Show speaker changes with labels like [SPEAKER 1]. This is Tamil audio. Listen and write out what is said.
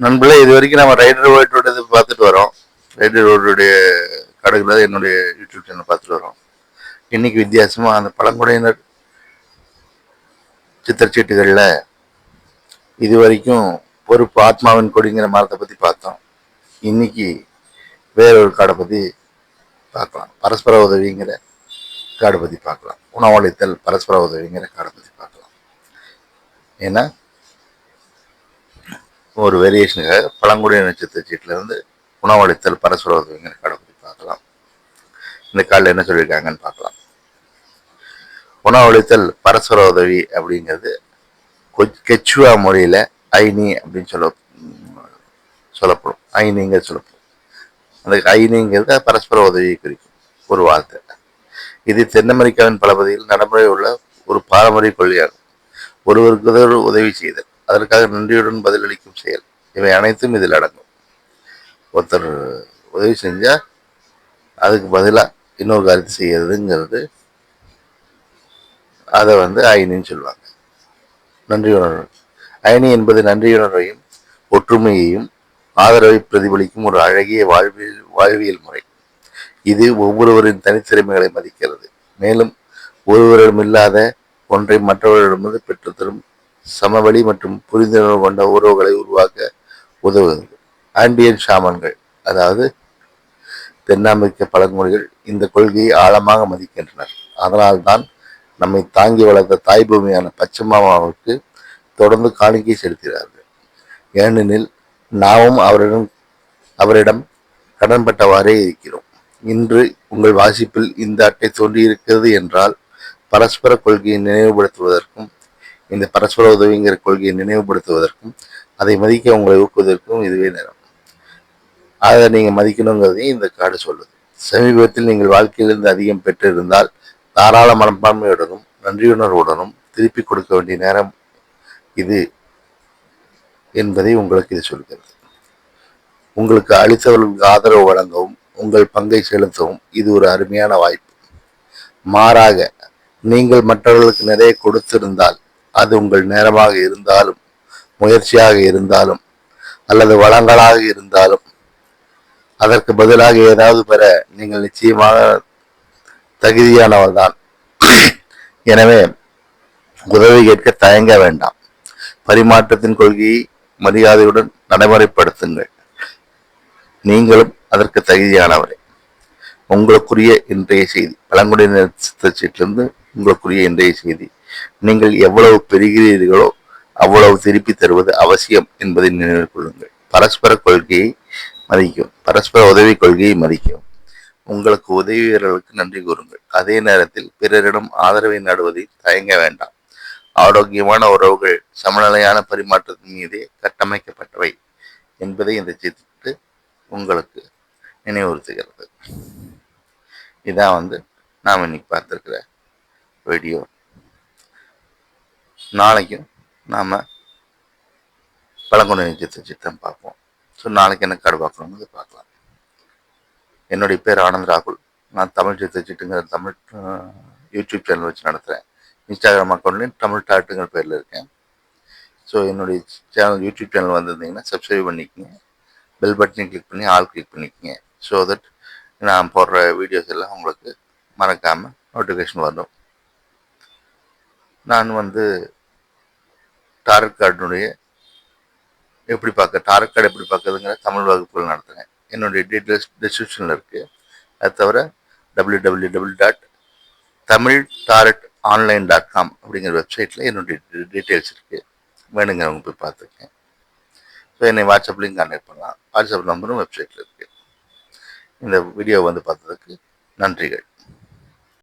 [SPEAKER 1] நண்பர்களே, இது வரைக்கும் நம்ம ரைடர் வேர்ல்டோட இது பார்த்துட்டு வரோம். ரைடர் வேர்ல்டுடைய கடைகளை என்னுடைய யூடியூப் சேனல் பார்த்துட்டு வரோம். இன்னைக்கு வித்தியாசமாக அந்த பழங்குடியினர் சித்திரச்சீட்டுகளில் இது வரைக்கும் பொறுப்பு ஆத்மாவின் கொடிங்கிற மரத்தை பற்றி பார்த்தோம். இன்னைக்கு வேறொரு காடை பற்றி பார்க்கலாம். பரஸ்பர உதவிங்கிற காடை பற்றி பார்க்கலாம். உணவளித்தல் பரஸ்பர உதவிங்கிற காடை பற்றி பார்க்கலாம். ஏன்னா ஒரு வேரியேஷனுக்காக பழங்குடியினர் சித்திரச்சீட்டுல இருந்து உணவளித்தல் பரஸ்பர உதவிங்கிற காடை பற்றி பார்க்கலாம். இந்த காலில் என்ன சொல்லியிருக்காங்கன்னு பார்க்கலாம். உணவளித்தல் பரஸ்பர உதவி அப்படிங்கிறது கெச்சுவா மொழியில ஐனி அப்படின்னு சொல்லப்படும். ஐனிங்க சொல்லப்படும். அந்த ஐனிங்கிறது பரஸ்பர உதவியை குறிக்கும் ஒரு வார்த்தை. இது தென் அமெரிக்காவின் பல பகுதியில் நடைமுறை உள்ள ஒரு பாரம்பரிய கொள்கையாகும். ஒருவருக்கு உதவி செய்தல், அதற்காக நன்றியுடன் பதிலளிக்கும் செயல், இவை அனைத்தும் இதில் அடங்கும். ஒருத்தர் உதவி செஞ்சா அதுக்கு பதிலாக இன்னொரு காரியத்தை செய்யறதுங்கிறது அதை ஐனின்னு சொல்லுவாங்க. நன்றியுணர்வு. அயனி என்பது நன்றியுணர்வையும் ஒற்றுமையையும் ஆதரவை பிரதிபலிக்கும் ஒரு அழகிய வாழ்வியல் முறை. இது ஒவ்வொருவரின் தனித்திறமைகளை மதிக்கிறது. மேலும் ஒருவரிடமில்லாத ஒன்றை மற்றவர்களிடமிருந்து பெற்றுத்தரும் சமவெளி மற்றும் புரிந்துணர்வு கொண்ட உறவுகளை உருவாக்க உதவுகிறது. ஆண்டியன் ஷாமன்கள், அதாவது தென்னாப்பிரிக்க பழங்குடிகள் இந்த கொள்கையை ஆழமாக மதிக்கின்றனர். அதனால்தான் நம்மை தாங்கி வளர்த்த தாய் பூமியான பச்சைமாமாவுக்கு தொடர்ந்து காணிக்கை செலுத்துகிறார்கள். ஏனெனில் நாமும் அவரிடம் கடன்பட்டவாறே இருக்கிறோம். இன்று உங்கள் வாசிப்பில் இந்த அட்டை தோன்றியிருக்கிறது என்றால் பரஸ்பர கொள்கையை நினைவுபடுத்துவதற்கும், இந்த பரஸ்பர உதவிங்கிற கொள்கையை நினைவுபடுத்துவதற்கும், அதை மதிக்க உங்களை ஊக்குவதற்கும் இதுவே நேரம். அதை நீங்கள் மதிக்கணுங்கிறதையும் இந்த கார்டு சொல்லுது. சமீபத்தில் நீங்கள் வாழ்க்கையிலிருந்து அதிகம் பெற்றிருந்தால் தாராள மனப்பான்மையுடனும் நன்றியுணர்வுடனும் திருப்பி கொடுக்க வேண்டிய நேரம் இது என்பதை உங்களுக்கு இது சொல்கிறது. உங்களுக்கு அளித்தவர்களுக்கு ஆதரவு வழங்கவும் உங்கள் பங்கை செலுத்தவும் இது ஒரு அருமையான வாய்ப்பு. மாறாக நீங்கள் மற்றவர்களுக்கு நிறைய கொடுத்திருந்தால், அது உங்கள் நேரமாக இருந்தாலும், முயற்சியாக இருந்தாலும், அல்லது வளங்களாக இருந்தாலும், அதற்கு பதிலாக ஏதாவது பெற நீங்கள் நிச்சயமாக தகுதியானவர் தான். எனவே உதவி கேட்க தயங்க வேண்டாம். பரிமாற்றத்தின் கொள்கையை மரியாதையுடன் நடைமுறைப்படுத்துங்கள். நீங்களும் அதற்கு தகுதியானவரே. உங்களுக்குரிய இன்றைய செய்தி, பழங்குடியினர் சித்திரச்சீட்டிலிருந்து உங்களுக்குரிய இன்றைய செய்தி, நீங்கள் எவ்வளவு பெறுகிறீர்களோ அவ்வளவு திருப்பி தருவது அவசியம் என்பதை நினைவில் கொள்ளுங்கள். பரஸ்பர கொள்கையை மதிக்கும், பரஸ்பர உதவி கொள்கையை மதிக்கும். உங்களுக்கு உதவியவர்களுக்கு நன்றி கூறுங்கள். அதே நேரத்தில் பிறரிடம் ஆதரவை நாடுவதை தயங்க வேண்டாம். ஆரோக்கியமான உறவுகள் சமநிலையான பரிமாற்றத்தின் மீதே கட்டமைக்கப்பட்டவை என்பதை இந்த சித்து உங்களுக்கு நினைவுறுத்துகிறது. இதான் நாம் இன்னைக்கு பார்த்துருக்கிற வீடியோ. நாளைக்கும் நாம் பழங்குடியினர் சித்திரம் பார்ப்போம். ஸோ நாளைக்கு என்ன கார்டு பார்க்கணுங்கிறது பார்க்கலாம். என்னுடைய பேர் ஆனந்த் ராகுல். நான் தமிழ் சித்திரச்சீட்டுங்கிற தமிழ் யூடியூப் சேனல் வச்சு நடத்துகிறேன். இன்ஸ்டாகிராம் அக்கௌண்ட்லேயும் தமிழ் டாட்டுங்கிற பேரில் இருக்கேன். ஸோ என்னுடைய சேனல் யூடியூப் சேனல் வந்திருந்தீங்கன்னா சப்ஸ்கிரைப் பண்ணிக்கோங்க. பெல் பட்டனை கிளிக் பண்ணி ஆல் கிளிக் பண்ணிக்கோங்க. ஸோ தட் நான் போடுற வீடியோஸ் எல்லாம் உங்களுக்கு மறக்காமல் நோட்டிஃபிகேஷன் வரும். நான் டாரட் கார்டுடைய டாரட் கார்டு எப்படி பார்க்குறதுங்கிற தமிழ் வகுப்புகள் நடத்துகிறேன். என்னுடைய டீட்டெயில்ஸ் டிஸ்கிரிப்ஷனில் இருக்குது. அது தவிர www.tamiltarotonline.com அப்படிங்கிற வெப்சைட்டில் என்னுடைய டீட்டெயில்ஸ் இருக்குது. வேணுங்கிறவங்க போய் பார்த்துருக்கேன். ஸோ என்னை வாட்ஸ்அப்லேயும் கான்டாக்ட் பண்ணலாம். வாட்ஸ்அப் நம்பரும் வெப்சைட்டில் இருக்குது. இந்த வீடியோ பார்த்ததுக்கு நன்றிகள்.